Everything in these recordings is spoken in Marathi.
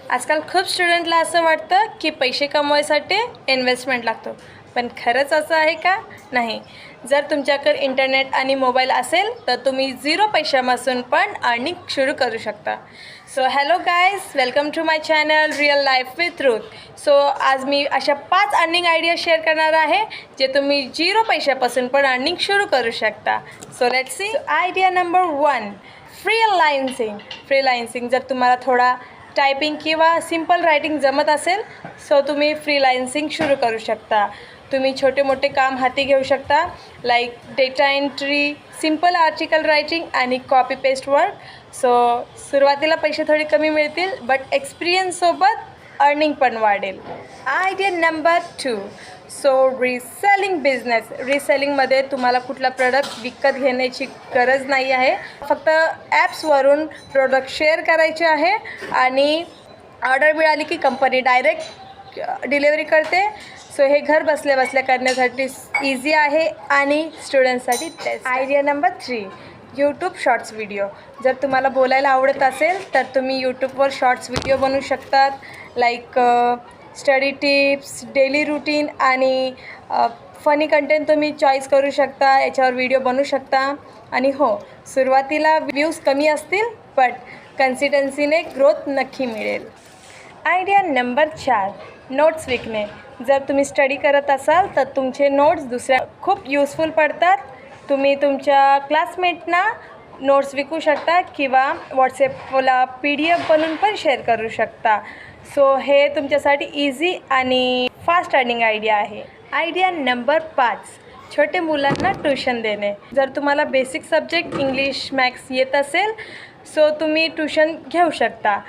आजकाल खूप स्टुडंटला असं वाटतं की पैसे कमवायसाठी इन्व्हेस्टमेंट लागतो, पण खरंच असं आहे का? नाही. जर तुमच्याकडे इंटरनेट आणि मोबाईल असेल तर तुम्ही 0 पैशापासून पण अर्निंग सुरू करू शकता. So hello guys, welcome to my channel real life with Ruth. So आज मी अशा 5 अर्निंग आयडिया शेअर करणार आहे जे तुम्ही 0 पैशापासून पण अर्निंग सुरू करू शकता. So let's see. Idea number 1, freelancing. Freelancing जर तुम्हाला थोडा टायपिंग किंवा सिम्पल रायटिंग जमत असेल सो तुम्ही फ्रीलान्सिंग सुरू करू शकता. तुम्ही छोटे मोठे काम हाती घेऊ शकता, like data entry, simple article writing आणि कॉपी पेस्ट वर्क. सो सुरुवातीला पैसे थोडे कमी मिळतील, बट एक्सपिरियन्ससोबत अर्निंग पण वाढेल. Idea number 2, so reselling business. रिसेलिंगमध्ये तुम्हाला कुठला प्रोडक्ट विकत घेण्याची गरज नाही आहे, फक्त ॲप्सवरून प्रोडक्ट शेअर करायचे आहे आणि ऑर्डर मिळाली की कंपनी डायरेक्ट डिलिव्हरी करते. सो हे घर बसल्या बसल्या करण्यासाठी इझी आहे आणि स्टुडंट्ससाठी best. Idea number 3, YouTube shorts video. जर तुम्हाला बोलायला आवडत असेल तर तुम्ही यूट्यूबवर शॉर्ट्स व्हिडिओ बनवू शकतात, like study tips, daily routine आणि फनी कंटेंट तुम्ही चॉईस करू शकता, याच्यावर व्हिडिओ बनवू शकता. आणि हो, सुरुवातीला व्ह्यूज कमी असतील बट कन्सिस्टन्सीने ग्रोथ नक्की मिळेल. आयडिया नंबर 4, नोट्स विकणे. जर तुम्ही स्टडी करत असाल तर तुमचे नोट्स दुसऱ्या खूप युजफुल पडतात. तुम्ही तुमच्या क्लासमेटना नोट्स विकू शकता किंवा व्हॉट्सॲपला PDF बनवून पण शेअर करू शकता. सो हे तुमच्यासाठी इझी आणि फास्ट अर्निंग आयडिया आहे. आयडिया नंबर 5, छोटे मुलांना ट्यूशन देणे. जर तुम्हाला बेसिक सब्जेक्ट इंग्लिश, मॅथ्स येत असेल सो तुम्ही ट्यूशन घेऊ शकता.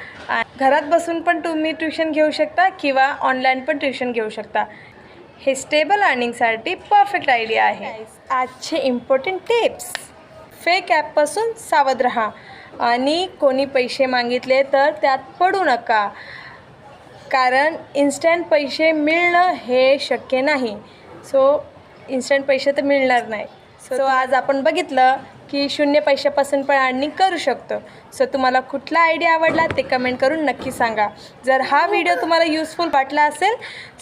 घरात बसून पण तुम्ही ट्यूशन घेऊ शकता किंवा ऑनलाईन पण ट्यूशन घेऊ शकता. हे स्टेबल अर्निंगसाठी परफेक्ट आयडिया आहे. आजचे इम्पॉर्टंट टिप्स. फेक ॲपपासून सावध राहा आणि कोणी पैसे मागितले तर त्यात पडू नका, कारण इन्स्टंट पैसे मिळणं हे शक्य नाही. सो इन्स्टंट पैसे तर मिळणार नाही. सो आज आपण बघितलं की 0 पैशापासून पण अर्निंग करू शकतो. सो तुम्हाला कुठला आयडिया आवडला ते कमेंट करून नक्की सांगा. जर हा व्हिडिओ तुम्हाला युजफुल वाटला असेल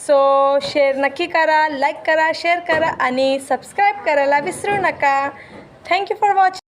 सो शेअर नक्की करा, लाईक करा, शेअर करा आणि सबस्क्राईब करायला विसरू नका. Thank you for watching.